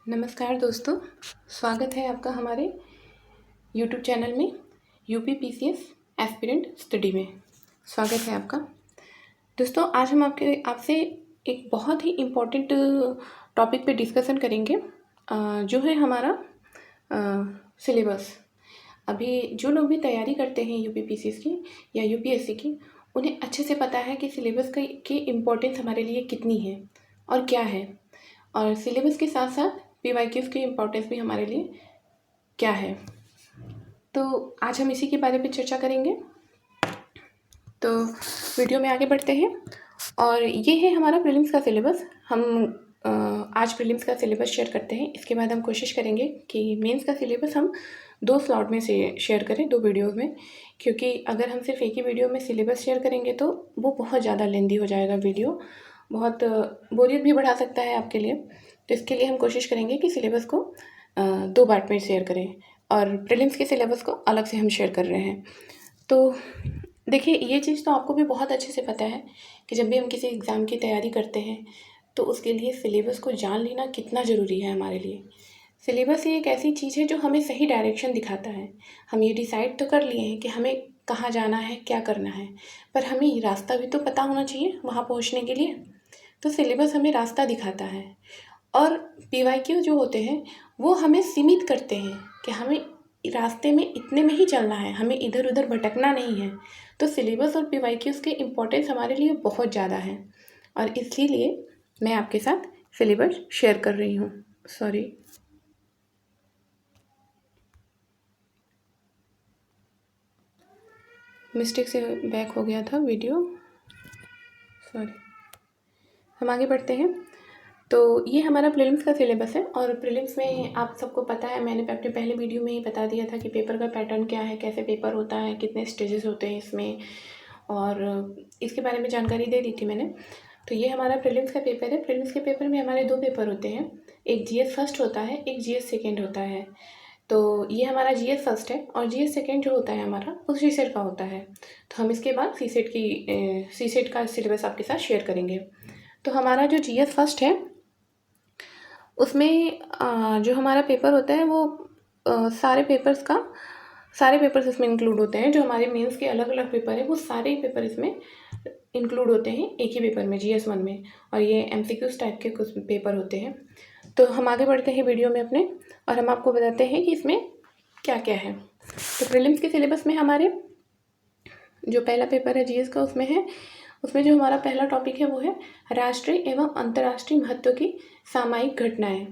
नमस्कार दोस्तों, स्वागत है आपका हमारे यूट्यूब चैनल में यूपी पीसीएस एस्पिरेंट स्टडी में। स्वागत है आपका। दोस्तों, आज हम आपसे एक बहुत ही इम्पोर्टेंट टॉपिक पे डिस्कशन करेंगे, जो है हमारा सिलेबस। अभी जो लोग भी तैयारी करते हैं यूपी पीसीएस की या यूपीएससी की, उन्हें अच्छे से पता है कि सिलेबस की इम्पोर्टेंस हमारे लिए कितनी है और क्या है, और सिलेबस के साथ साथ पीवाईक्यूज़ की इम्पोर्टेंस भी हमारे लिए क्या है। तो आज हम इसी के बारे में चर्चा करेंगे। तो वीडियो में आगे बढ़ते हैं, और ये है हमारा प्रीलिम्स का सिलेबस। हम आज प्रीलिम्स का सिलेबस शेयर करते हैं। इसके बाद हम कोशिश करेंगे कि मेंस का सिलेबस हम 2 स्लॉट में से शेयर करें, 2 वीडियोज़ में, क्योंकि अगर हम सिर्फ एक ही वीडियो में सिलेबस शेयर करेंगे तो वो बहुत ज़्यादा लेंदी हो जाएगा वीडियो, बहुत बोरियत भी बढ़ा सकता है आपके लिए। तो इसके लिए हम कोशिश करेंगे कि सिलेबस को 2 पार्ट में शेयर करें, और प्रीलिम्स के सिलेबस को अलग से हम शेयर कर रहे हैं। तो देखिए, ये चीज़ तो आपको भी बहुत अच्छे से पता है कि जब भी हम किसी एग्ज़ाम की तैयारी करते हैं तो उसके लिए सिलेबस को जान लेना कितना ज़रूरी है हमारे लिए। सिलेबस ही एक ऐसी चीज़ है जो हमें सही डायरेक्शन दिखाता है। हम ये डिसाइड तो कर लिए हैं कि हमें कहाँ जाना है, क्या करना है, पर हमें ये रास्ता भी तो पता होना चाहिए वहाँ पहुँचने के लिए। तो सिलेबस हमें रास्ता दिखाता है, और पीवाईक्यू जो होते हैं वो हमें सीमित करते हैं कि हमें रास्ते में इतने में ही चलना है, हमें इधर उधर भटकना नहीं है। तो सिलेबस और पीवाईक्यूज़ के इम्पोर्टेंस हमारे लिए बहुत ज़्यादा है, और इसीलिए मैं आपके साथ सिलेबस शेयर कर रही हूँ। सॉरी, मिस्टेक से बैक हो गया था वीडियो, सॉरी। हम आगे बढ़ते हैं। तो ये हमारा प्रीलिम्स का सिलेबस है, और प्रीलिम्स में आप सबको पता है, मैंने अपने पहले वीडियो में ही बता दिया था कि पेपर का पैटर्न क्या है, कैसे पेपर होता है, कितने स्टेजेस होते हैं इसमें, और इसके बारे में जानकारी दे दी थी मैंने। तो ये हमारा प्रीलिम्स का पेपर है। प्रीलिम्स के पेपर में हमारे 2 पेपर होते हैं, एक जीएस फर्स्ट होता है, एक जीएस सेकेंड होता है। तो ये हमारा जीएस फर्स्ट है, और जीएस सेकेंड जो होता है हमारा वो सीसेट का होता है। तो हम इसके बाद सीसेट का सिलेबस आपके साथ शेयर करेंगे। तो हमारा जो जीएस फर्स्ट है उसमें जो हमारा पेपर होता है वो सारे पेपर्स इसमें इंक्लूड होते हैं। जो हमारे मेंस के अलग अलग पेपर है वो सारे ही पेपर इसमें इंक्लूड होते हैं एक ही पेपर में, जीएस 1 में, और ये एमसीक्यूज टाइप के कुछ पेपर होते हैं। तो हम आगे बढ़ते हैं वीडियो में अपने, और हम आपको बताते हैं कि इसमें क्या क्या है। तो प्रीलिम्स के सिलेबस में हमारे जो पहला पेपर है जीएस का, उसमें जो हमारा पहला टॉपिक है वो है राष्ट्रीय एवं अंतर्राष्ट्रीय महत्व की सामयिक घटनाएं।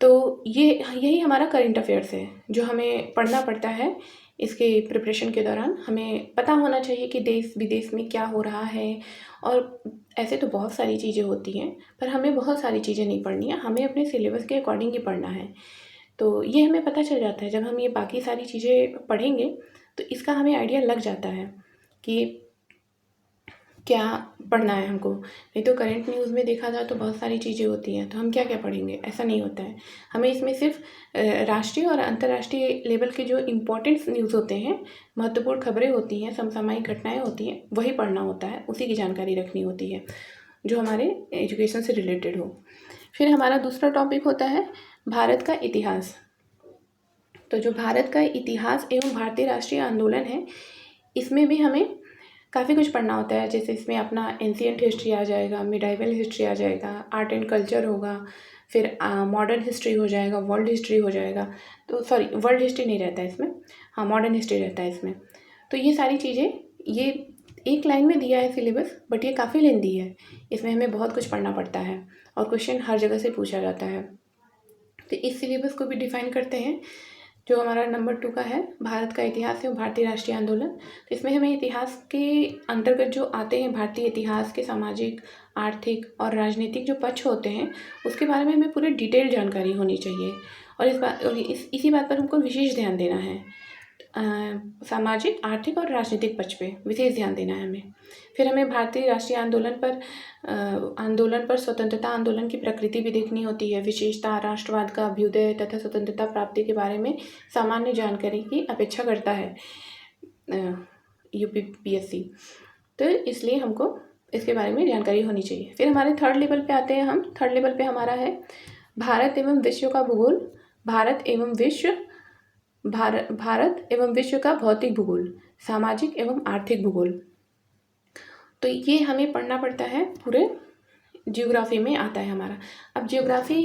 तो यही हमारा करंट अफेयर्स है जो हमें पढ़ना पड़ता है। इसके प्रिपरेशन के दौरान हमें पता होना चाहिए कि देश विदेश में क्या हो रहा है, और ऐसे तो बहुत सारी चीज़ें होती हैं, पर हमें बहुत सारी चीज़ें नहीं पढ़नी है, हमें अपने सिलेबस के अकॉर्डिंग ही पढ़ना है। तो ये हमें पता चल जाता है, जब हम ये बाकी सारी चीज़ें पढ़ेंगे तो इसका हमें आइडिया लग जाता है कि क्या पढ़ना है हमको। नहीं तो करंट न्यूज़ में देखा जाए तो बहुत सारी चीज़ें होती हैं, तो हम क्या क्या पढ़ेंगे, ऐसा नहीं होता है। हमें इसमें सिर्फ राष्ट्रीय और अंतर्राष्ट्रीय लेवल के जो इम्पोर्टेंट न्यूज़ होते हैं, महत्वपूर्ण खबरें होती हैं, समसामयिक घटनाएं होती हैं, वही पढ़ना होता है, उसी की जानकारी रखनी होती है जो हमारे एजुकेशन से रिलेटेड हो। फिर हमारा दूसरा टॉपिक होता है भारत का इतिहास। तो जो भारत का इतिहास एवं भारतीय राष्ट्रीय आंदोलन है, इसमें भी हमें काफ़ी कुछ पढ़ना होता है। जैसे इसमें अपना एंशिएंट हिस्ट्री आ जाएगा, मिडाइवल हिस्ट्री आ जाएगा, आर्ट एंड कल्चर होगा, फिर मॉडर्न हिस्ट्री हो जाएगा, वर्ल्ड हिस्ट्री हो जाएगा। तो सॉरी, वर्ल्ड हिस्ट्री नहीं रहता है इसमें, हाँ मॉडर्न हिस्ट्री रहता है इसमें। तो ये सारी चीज़ें, ये एक लाइन में दिया है सिलेबस, बट ये काफ़ी लेंदी है, इसमें हमें बहुत कुछ पढ़ना पड़ता है, और क्वेश्चन हर जगह से पूछा जाता है। तो इस सिलेबस को भी डिफ़ाइन करते हैं, जो हमारा नंबर 2 का है, भारत का इतिहास एवं भारतीय राष्ट्रीय आंदोलन। तो इसमें हमें इतिहास के अंतर्गत जो आते हैं, भारतीय इतिहास के सामाजिक, आर्थिक और राजनीतिक जो पक्ष होते हैं, उसके बारे में हमें पूरी डिटेल जानकारी होनी चाहिए, और इसी बात पर हमको विशेष ध्यान देना है। सामाजिक, आर्थिक और राजनीतिक पक्ष पे विशेष ध्यान देना है हमें। फिर हमें भारतीय राष्ट्रीय आंदोलन पर स्वतंत्रता आंदोलन की प्रकृति भी देखनी होती है, विशेषता, राष्ट्रवाद का अभ्युदय तथा स्वतंत्रता प्राप्ति के बारे में सामान्य जानकारी की अपेक्षा करता है यूपीपीएससी। तो इसलिए हमको इसके बारे में जानकारी होनी चाहिए। फिर हमारे थर्ड लेवल पे आते हैं हम। थर्ड लेवल पे हमारा है भारत एवं विश्व का भूगोल, भारत एवं विश्व, भारत एवं विश्व का भौतिक भूगोल, सामाजिक एवं आर्थिक भूगोल। तो ये हमें पढ़ना पड़ता है, पूरे जियोग्राफी में आता है हमारा। अब जियोग्राफी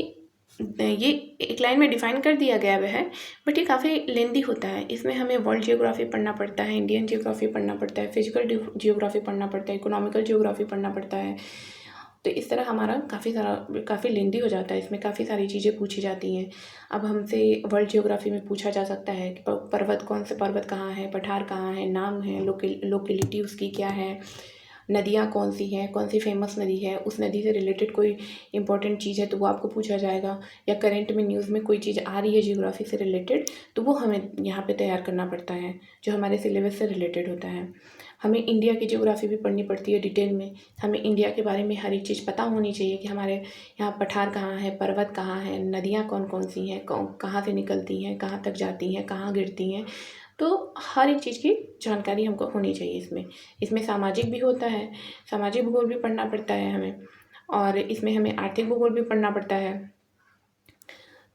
ये एक लाइन में डिफाइन कर दिया गया हुआ है, बट ये काफ़ी लेंदी होता है। इसमें हमें वर्ल्ड जियोग्राफी पढ़ना पड़ता है, इंडियन जियोग्राफी पढ़ना पड़ता है, फिजिकल जियोग्राफी पढ़ना पड़ता है, इकोनॉमिकल जियोग्राफी पढ़ना पड़ता है। तो इस तरह हमारा काफ़ी लेंदी हो जाता है, इसमें काफ़ी सारी चीज़ें पूछी जाती हैं। अब हमसे वर्ल्ड जियोग्राफी में पूछा जा सकता है कि पर्वत, कौन से पर्वत कहाँ है, पठार कहाँ है, नाम है, लोकेलिटी उसकी क्या है, नदियाँ कौन सी हैं, कौन सी फेमस नदी है, उस नदी से रिलेटेड कोई इंपॉर्टेंट चीज़ है तो वो आपको पूछा जाएगा, या करंट में न्यूज़ में कोई चीज़ आ रही है जियोग्राफी से रिलेटेड तो वो हमें यहाँ पे तैयार करना पड़ता है, जो हमारे सिलेबस से रिलेटेड होता है। हमें इंडिया की जियोग्राफी भी पढ़नी पड़ती है डिटेल में। हमें इंडिया के बारे में हर एक चीज़ पता होनी चाहिए कि हमारे यहाँ पठार कहाँ है, पर्वत कहाँ है, नदियाँ कौन कौन सी हैं, कहाँ से निकलती हैं, कहाँ तक जाती हैं, कहाँ गिरती हैं। तो हर एक चीज़ की जानकारी हमको होनी चाहिए इसमें। इसमें सामाजिक भी होता है, सामाजिक भूगोल भी पढ़ना पड़ता है हमें, और इसमें हमें आर्थिक भूगोल भी पढ़ना पड़ता है।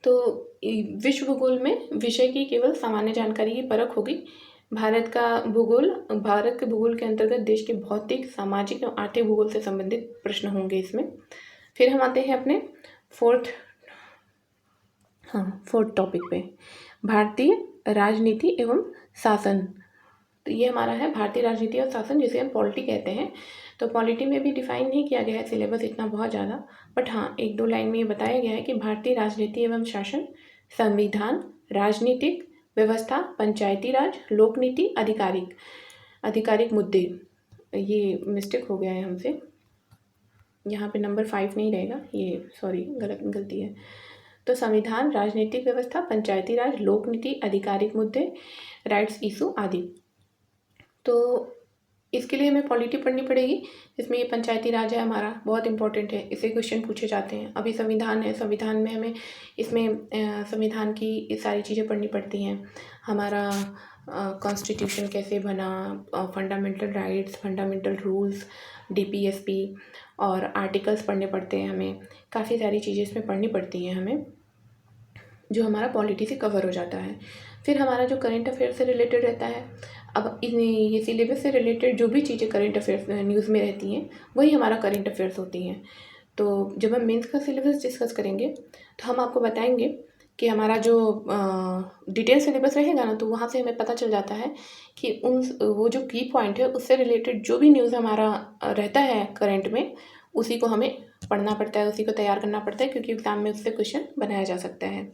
तो विश्व भूगोल में विषय की केवल सामान्य जानकारी की परख होगी। भारत के भूगोल के अंतर्गत देश के भौतिक, सामाजिक एवं आर्थिक भूगोल से संबंधित प्रश्न होंगे इसमें। फिर हम आते हैं अपने फोर्थ टॉपिक पे, भारतीय राजनीति एवं शासन। तो ये हमारा है भारतीय राजनीति और शासन, जिसे हम पॉलिटी कहते हैं। तो पॉलिटी में भी डिफाइन नहीं किया गया है सिलेबस इतना बहुत ज़्यादा, बट हाँ एक दो लाइन में ये बताया गया है कि भारतीय राजनीति एवं शासन, संविधान, राजनीतिक व्यवस्था, पंचायती राज, लोक नीति, आधिकारिक मुद्दे। ये मिस्टेक हो गया है हमसे, यहाँ पे नंबर 5 नहीं रहेगा, ये सॉरी गलती है। तो संविधान, राजनीतिक व्यवस्था, पंचायती राज, लोक नीति, आधिकारिक मुद्दे, राइट्स इशू आदि। तो इसके लिए हमें पॉलिटी पढ़नी पड़ेगी, जिसमें ये पंचायती राज है हमारा, बहुत इंपॉर्टेंट है, इससे क्वेश्चन पूछे जाते हैं। अभी संविधान है, संविधान में हमें इसमें संविधान की सारी चीज़ें पढ़नी पड़ती हैं। हमारा कॉन्स्टिट्यूशन कैसे बना, fundamental rights, fundamental rules, DPSP और आर्टिकल्स पढ़ने पड़ते हैं हमें। काफ़ी सारी चीज़ें इसमें पढ़नी पड़ती हैं हमें, जो हमारा पॉलिटी से कवर हो जाता है। फिर हमारा जो करंट अफेयर से रिलेटेड रहता है, अब ये सिलेबस से रिलेटेड जो भी चीज़ें करंट अफेयर्स न्यूज़ में रहती हैं वही हमारा करंट अफेयर्स होती हैं। तो जब हम मेंस का सिलेबस डिस्कस करेंगे तो हम आपको बताएंगे कि हमारा जो डिटेल सिलेबस रहेगा ना, तो वहाँ से हमें पता चल जाता है कि वो जो की पॉइंट है उससे रिलेटेड जो भी न्यूज़ हमारा रहता है करंट में, उसी को हमें पढ़ना पड़ता है, उसी को तैयार करना पड़ता है, क्योंकि एग्ज़ाम में उससे क्वेश्चन बनाया जा सकता है।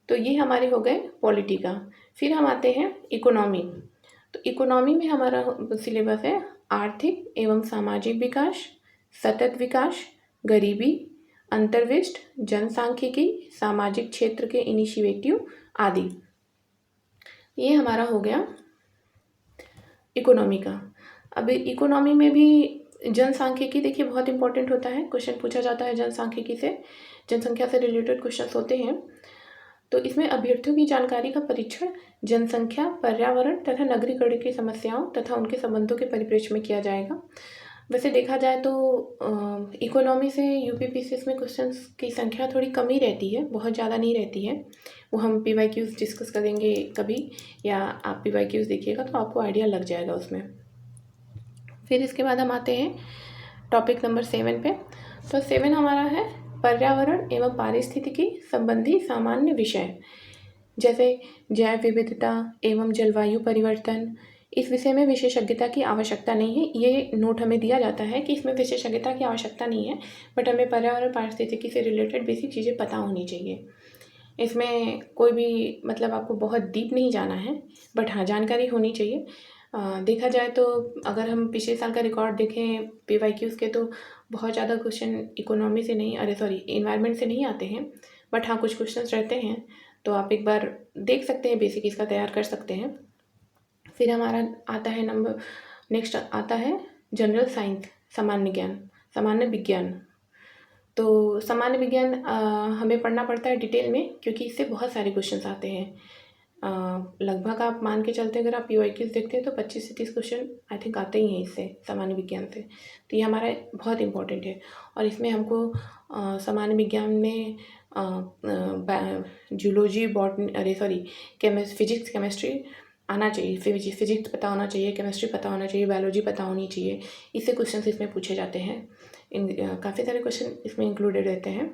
तो ये हमारे हो गए पॉलिटी का। फिर हम आते हैं इकोनॉमी। तो इकोनॉमी में हमारा सिलेबस है आर्थिक एवं सामाजिक विकास, सतत विकास, गरीबी, अंतर्विष्ट, जनसांख्यिकी, सामाजिक क्षेत्र के इनिशिएटिव आदि। ये हमारा हो गया इकोनॉमी का। अब इकोनॉमी में भी जनसांख्यिकी देखिए बहुत इंपॉर्टेंट होता है, क्वेश्चन पूछा जाता है जनसांख्यिकी से, जनसंख्या से रिलेटेड क्वेश्चन होते हैं। तो इसमें अभ्यर्थियों की जानकारी का परीक्षण जनसंख्या, पर्यावरण तथा नगरीकरण की समस्याओं तथा उनके संबंधों के परिप्रेक्ष्य में किया जाएगा। वैसे देखा जाए तो इकोनॉमी से यूपीपीसीएस में क्वेश्चंस की संख्या थोड़ी कम ही रहती है, बहुत ज़्यादा नहीं रहती है। वो हम पीवाईक्यूज़ डिस्कस करेंगे कभी, या आप पीवाईक्यूज़ देखिएगा तो आपको आइडिया लग जाएगा उसमें। फिर इसके बाद हम आते हैं टॉपिक नंबर 7 पे। तो 7 हमारा है पर्यावरण एवं पारिस्थितिकी संबंधी सामान्य विषय, जैसे जैव विविधता एवं जलवायु परिवर्तन। इस विषय में विशेषज्ञता की आवश्यकता नहीं है, ये नोट हमें दिया जाता है कि इसमें विशेषज्ञता की आवश्यकता नहीं है, बट हमें पर्यावरण पारिस्थितिकी से रिलेटेड बेसिक चीज़ें पता होनी चाहिए। इसमें कोई भी मतलब आपको बहुत डीप नहीं जाना है, बट हाँ जानकारी होनी चाहिए। देखा जाए तो अगर हम पिछले साल का रिकॉर्ड देखें पीवाईक्यूज़ के, तो बहुत ज़्यादा क्वेश्चन इकोनॉमी से नहीं, एनवायरनमेंट से नहीं आते हैं, बट हाँ कुछ क्वेश्चंस रहते हैं, तो आप एक बार देख सकते हैं, बेसिक इसका तैयार कर सकते हैं। फिर हमारा आता है नेक्स्ट आता है जनरल साइंस, सामान्य विज्ञान। तो सामान्य विज्ञान हमें पढ़ना पड़ता है डिटेल में, क्योंकि इससे बहुत सारे क्वेश्चंस आते हैं। लगभग आप मान के चलते अगर आप PYQs देखते हैं तो 25 से 30 क्वेश्चन आई थिंक आते ही हैं इससे, सामान्य विज्ञान से। तो ये हमारा बहुत इम्पोर्टेंट है। और इसमें हमको सामान्य विज्ञान में जूलॉजी, बॉटनी, अरे सॉरी, फिजिक्स, केमिस्ट्री आना चाहिए। फिजिक्स पता होना चाहिए, केमिस्ट्री पता होना चाहिए, बायोलॉजी पता होनी चाहिए। इससे क्वेश्चन इसमें पूछे जाते हैं। काफ़ी सारे क्वेश्चन इसमें इंक्लूडेड रहते हैं।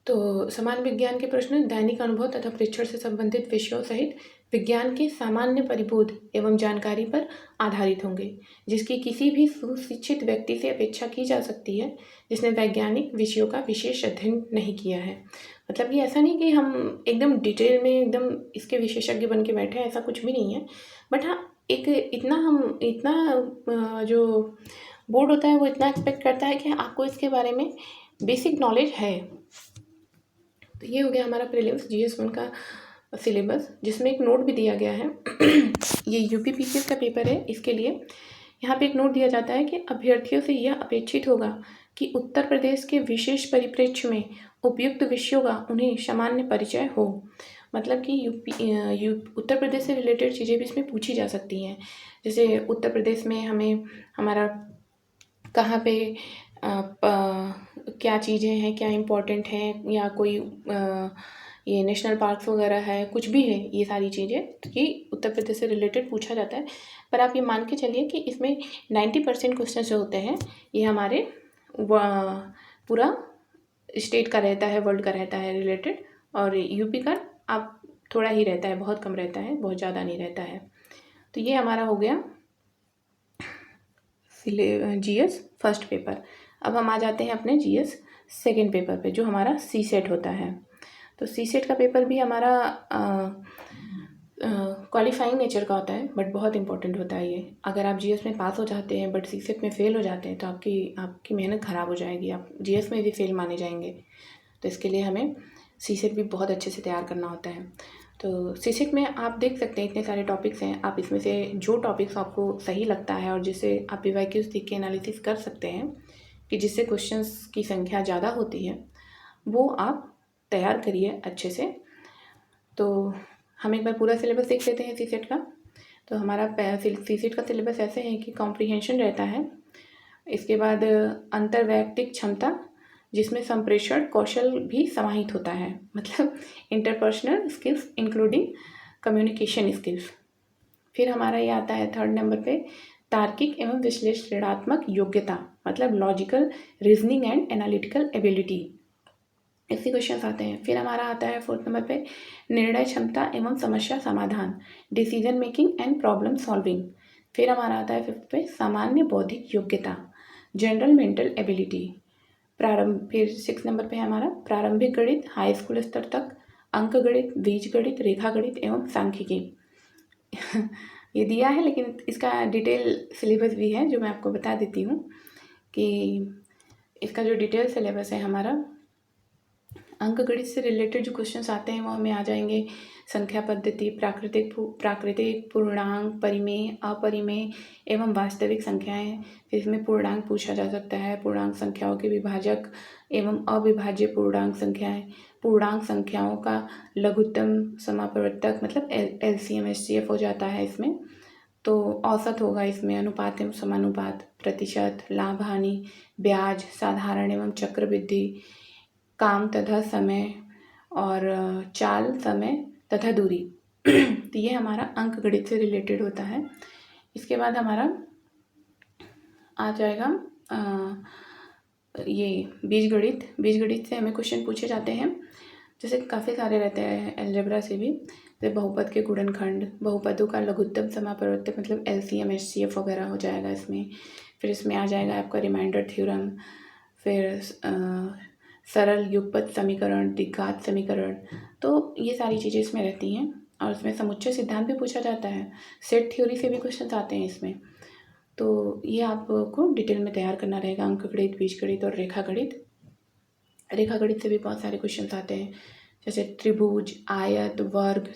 तो सामान्य विज्ञान के प्रश्न दैनिक अनुभव तथा परीक्षण से संबंधित विषयों सहित विज्ञान के सामान्य परिबोध एवं जानकारी पर आधारित होंगे, जिसकी किसी भी सुशिक्षित व्यक्ति से अपेक्षा की जा सकती है जिसने वैज्ञानिक विषयों का विशेष अध्ययन नहीं किया है। मतलब कि ऐसा नहीं कि हम एकदम डिटेल में एकदम इसके विशेषज्ञ बन के बैठे हैं, ऐसा कुछ भी नहीं है। बट हाँ, एक इतना जो बोर्ड होता है वो इतना एक्सपेक्ट करता है कि आपको इसके बारे में बेसिक नॉलेज है। तो ये हो गया हमारा प्रीलिम्स GS1 का सिलेबस, जिसमें एक नोट भी दिया गया है। ये UPPCS का पेपर है, इसके लिए यहाँ पे एक नोट दिया जाता है कि अभ्यर्थियों से यह अपेक्षित होगा कि उत्तर प्रदेश के विशेष परिप्रेक्ष्य में उपयुक्त विषयों का उन्हें सामान्य परिचय हो। मतलब कि उत्तर प्रदेश से रिलेटेड चीज़ें भी इसमें पूछी जा सकती हैं। जैसे उत्तर प्रदेश में हमें हमारा कहाँ पे क्या चीज़ें हैं, क्या इम्पोर्टेंट हैं, या कोई ये नेशनल पार्क्स वगैरह है, कुछ भी है, ये सारी चीज़ें कि उत्तर प्रदेश से रिलेटेड पूछा जाता है। पर आप ये मान के चलिए कि इसमें 90% क्वेश्चन जो होते हैं ये हमारे पूरा स्टेट का रहता है, वर्ल्ड का रहता है रिलेटेड, और यूपी का आप थोड़ा ही रहता है, बहुत कम रहता है, बहुत ज़्यादा नहीं रहता है। तो ये हमारा हो गया GS फर्स्ट पेपर। अब हम आ जाते हैं अपने GS सेकेंड पेपर पे, जो हमारा CSET होता है। तो CSET का पेपर भी हमारा क्वालिफाइंग नेचर का होता है, बट बहुत इंपॉर्टेंट होता है ये। अगर आप GS में पास हो जाते हैं बट CSET में फ़ेल हो जाते हैं तो आपकी मेहनत ख़राब हो जाएगी, आप GS में भी फ़ेल माने जाएंगे। तो इसके लिए हमें CSET भी बहुत अच्छे से तैयार करना होता है। तो CSET में आप देख सकते हैं इतने सारे टॉपिक्स हैं, आप इसमें से जो टॉपिक्स आपको सही लगता है और जिससे आप PYQs देख के एनालिसिस कर सकते हैं कि जिससे क्वेश्चंस की संख्या ज़्यादा होती है, वो आप तैयार करिए अच्छे से। तो हम एक बार पूरा सिलेबस देख लेते हैं CSET का। तो हमारा CSET का सिलेबस ऐसे है कि कॉम्प्रिहेंशन रहता है, इसके बाद अंतर्वैयक्तिक क्षमता, जिसमें संप्रेषण कौशल भी समाहित होता है, मतलब interpersonal skills including communication skills. फिर हमारा ये आता है थर्ड नंबर पे तार्किक एवं विश्लेषणात्मक योग्यता, मतलब logical reasoning and analytical ability, ऐसे क्वेश्चंस आते हैं। फिर हमारा आता है फोर्थ नंबर पे निर्णय क्षमता एवं समस्या समाधान, decision making and problem solving. फिर हमारा आता है फिफ्थ पे सामान्य बौद्धिक योग्यता, जनरल मेंटल एबिलिटी। फिर 6 नंबर पे है हमारा प्रारंभिक गणित, हाई स्कूल स्तर तक, अंक गणित, बीज गणित, रेखा गणित एवं सांख्यिकी। ये दिया है, लेकिन इसका डिटेल सिलेबस भी है जो मैं आपको बता देती हूँ कि इसका जो डिटेल सिलेबस है हमारा, अंक गणित से रिलेटेड जो क्वेश्चंस आते हैं वो हमें आ जाएंगे संख्या पद्धति, प्राकृतिक पूर्णांक, परिमेय, अपरिमेय एवं वास्तविक संख्याएं। फिर इसमें पूर्णांक पूछा जा सकता है, पूर्णांक संख्याओं के विभाजक एवं अविभाज्य पूर्णांक संख्याएं, पूर्णांक संख्याओं का लघुत्तम समापवर्तक, मतलब LCM HCF हो जाता है इसमें। तो औसत होगा इसमें, अनुपात एवं समानुपात, प्रतिशत, लाभ हानि, ब्याज, साधारण एवं चक्रवृद्धि, काम तथा समय, और चाल, समय तथा दूरी। तो ये हमारा अंक गणित से रिलेटेड होता है। इसके बाद हमारा आ जाएगा ये बीज गणित से हमें क्वेश्चन पूछे जाते हैं, जैसे काफ़ी सारे रहते हैं अलजेब्रा से भी, जैसे बहुपद के गुणनखंड, बहुपदों का लघुत्तम समापवर्तक, मतलब LCM HCF वगैरह हो जाएगा इसमें। फिर इसमें आ जाएगा आपका रिमाइंडर थ्योरम, फिर सरल युगपत समीकरण, द्विघात समीकरण। तो ये सारी चीज़ें इसमें रहती हैं, और इसमें समुच्चय सिद्धांत भी पूछा जाता है, सेट थ्योरी से भी क्वेश्चन आते हैं इसमें। तो ये आपको डिटेल में तैयार करना रहेगा, अंक गणित, बीजगणित और रेखा गणित। रेखा गणित से भी बहुत सारे क्वेश्चन आते हैं, जैसे त्रिभुज, आयत, वर्ग,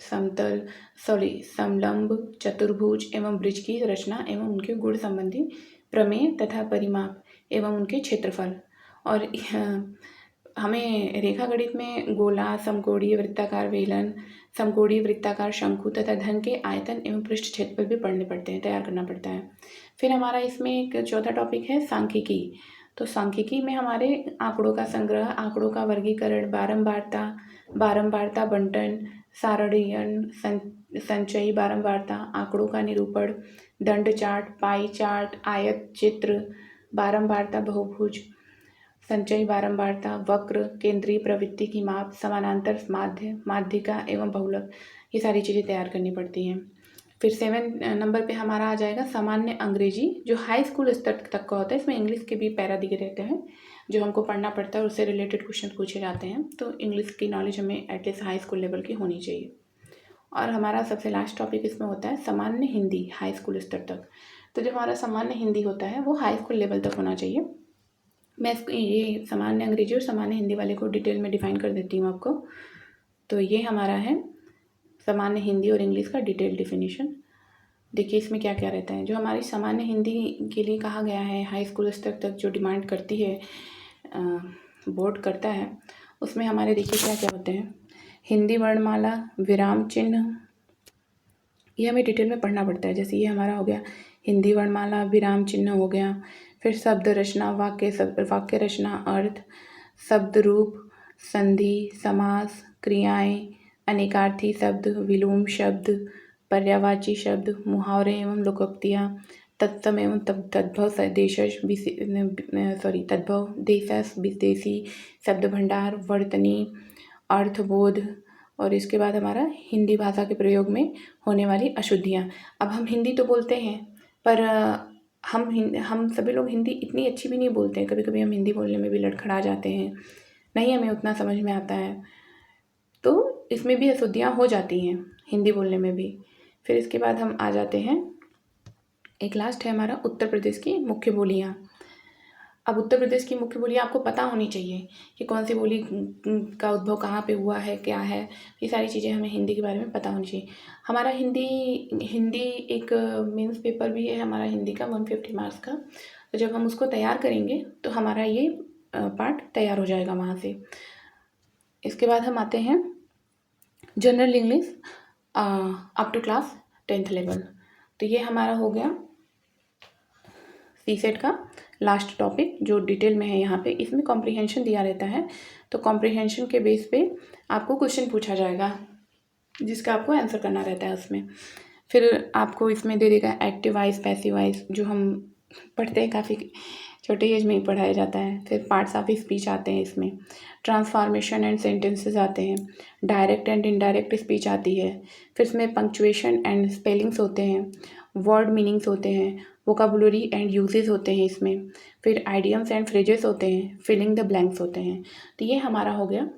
समलंब, चतुर्भुज एवं ब्रिज की रचना एवं उनके गुण संबंधी प्रमेय तथा परिमाप एवं उनके क्षेत्रफल। और हमें रेखा गणित में गोला, समकोणीय, वृत्ताकार बेलन, समकोणीय, वृत्ताकार शंकु तथा धन के आयतन एवं पृष्ठ क्षेत्रफल भी पढ़ने पड़ते हैं, तैयार करना पड़ता है। फिर हमारा इसमें एक चौथा टॉपिक है सांख्यिकी। तो सांख्यिकी में हमारे आंकड़ों का संग्रह, आंकड़ों का वर्गीकरण, बारंबारता बंटन, सारणीयन, संचयी बारंबारता, आंकड़ों का निरूपण, दंड चार्ट, पाई चार्ट, आयत चित्र, बारंबारता बहुभुज, संचयी बारंबारता, वक्र, केंद्रीय प्रवृत्ति की माप, समानांतर माध्य, माध्यिका एवं बहुलक, ये सारी चीज़ें तैयार करनी पड़ती हैं। फिर 7 नंबर पे हमारा आ जाएगा सामान्य अंग्रेजी, जो हाई स्कूल स्तर तक का होता है। इसमें इंग्लिश के भी पैरा दिए रहते हैं जो हमको पढ़ना पड़ता है और उससे रिलेटेड क्वेश्चन पूछे जाते हैं। तो इंग्लिश की नॉलेज हमें एटलीस्ट हाई स्कूल लेवल की होनी चाहिए। और हमारा सबसे लास्ट टॉपिक इसमें होता है सामान्य हिंदी, हाई स्कूल स्तर तक। तो जो हमारा सामान्य हिंदी होता है वो हाई स्कूल लेवल तक होना चाहिए। मैं ये सामान्य अंग्रेजी और सामान्य हिंदी वाले को डिटेल में डिफाइन कर देती हूँ आपको। तो ये हमारा है सामान्य हिंदी और इंग्लिश का डिटेल डिफिनीशन। देखिए इसमें क्या क्या रहता है। जो हमारी सामान्य हिंदी के लिए कहा गया है, हाई स्कूल स्तर तक जो डिमांड करती है, बोर्ड करता है, उसमें हमारे देखिए क्या क्या होते हैं। हिंदी वर्णमाला, विराम चिन्ह, ये हमें डिटेल में पढ़ना पड़ता है। जैसे ये हमारा हो गया हिंदी वर्णमाला, विराम चिन्ह हो गया। फिर शब्द रचना, वाक्य रचना, अर्थ, शब्द रूप, संधि, समास, क्रियाएं, अनेकार्थी शब्द, विलोम शब्द, पर्यायवाची शब्द, मुहावरे एवं लोकोक्तियाँ, तत्सम एवं तद्भव देशज विदेशी, शब्द भंडार, वर्तनी, अर्थबोध। और इसके बाद हमारा हिंदी भाषा के प्रयोग में होने वाली अशुद्धियाँ। अब हम हिंदी तो बोलते हैं, पर हम सभी लोग हिंदी इतनी अच्छी भी नहीं बोलते हैं। कभी कभी हम हिंदी बोलने में भी लड़खड़ा जाते हैं, नहीं हमें उतना समझ में आता है, तो इसमें भी अशुद्धियाँ हो जाती हैं हिंदी बोलने में भी। फिर इसके बाद हम आ जाते हैं, एक लास्ट है हमारा उत्तर प्रदेश की मुख्य बोलियाँ। अब उत्तर प्रदेश की मुख्य बोलियाँ आपको पता होनी चाहिए कि कौन सी बोली का उद्भव कहाँ पे हुआ है, क्या है। ये सारी चीज़ें हमें हिंदी के बारे में पता होनी चाहिए। हमारा हिंदी एक मेंस पेपर भी है हमारा हिंदी का 150 मार्क्स का। तो जब हम उसको तैयार करेंगे तो हमारा ये पार्ट तैयार हो जाएगा वहाँ से। इसके बाद हम आते हैं general English up to class 10th level. तो ये हमारा हो गया सीसेट का लास्ट टॉपिक जो डिटेल में है यहाँ पे। इसमें कॉम्प्रिहेंशन दिया रहता है, तो कॉम्प्रिहेंशन के बेस पे आपको क्वेश्चन पूछा जाएगा जिसका आपको आंसर करना रहता है उसमें। फिर आपको इसमें दे देगा एक्टिव वाइज, पैसिव वाइज, जो हम पढ़ते हैं, काफ़ी छोटे एज में ही पढ़ाया जाता है। फिर पार्ट्स ऑफ स्पीच आते हैं इसमें, ट्रांसफॉर्मेशन एंड सेंटेंसेस आते हैं, डायरेक्ट एंड इनडायरेक्ट स्पीच आती है। फिर इसमें पंक्चुएशन एंड स्पेलिंग्स होते हैं, वर्ड मीनिंग्स होते हैं, वोकाबुलरी एंड यूजेस होते हैं इसमें। फिर आइडियम्स एंड फ्रेजेस होते हैं, फिलिंग द ब्लैंक्स होते हैं। तो ये हमारा हो गया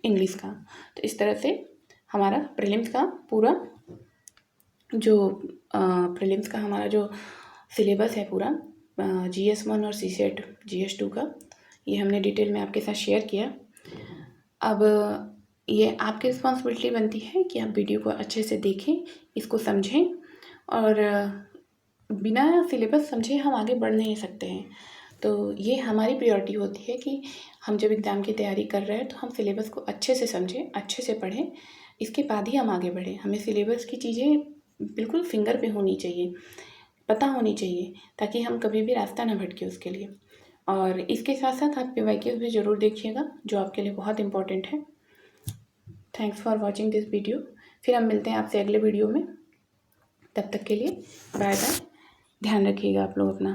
इंग्लिश का। तो इस तरह से हमारा प्रीलिम्स का पूरा जो सिलेबस है पूरा GS 1 और CSET GS 2 का, ये हमने डिटेल में आपके साथ शेयर किया। अब ये आपकी रिस्पॉन्सिबिलिटी बनती है कि आप वीडियो को अच्छे से देखें, इसको समझें, और बिना सिलेबस समझे हम आगे बढ़ नहीं सकते हैं। तो ये हमारी प्रायोरिटी होती है कि हम जब एग्ज़ाम की तैयारी कर रहे हैं तो हम सिलेबस को अच्छे से समझें, अच्छे से पढ़ें, इसके बाद ही हम आगे बढ़ें। हमें सिलेबस की चीज़ें बिल्कुल फिंगर पे होनी चाहिए, पता होनी चाहिए, ताकि हम कभी भी रास्ता ना भटके उसके लिए। और इसके साथ साथ आप PYQs भी ज़रूर देखिएगा, जो आपके लिए बहुत इंपॉर्टेंट है। Thanks for watching this video. फिर हम मिलते हैं आपसे अगले वीडियो में, तब तक के लिए बाय बाय। ध्यान रखिएगा आप लोग अपना।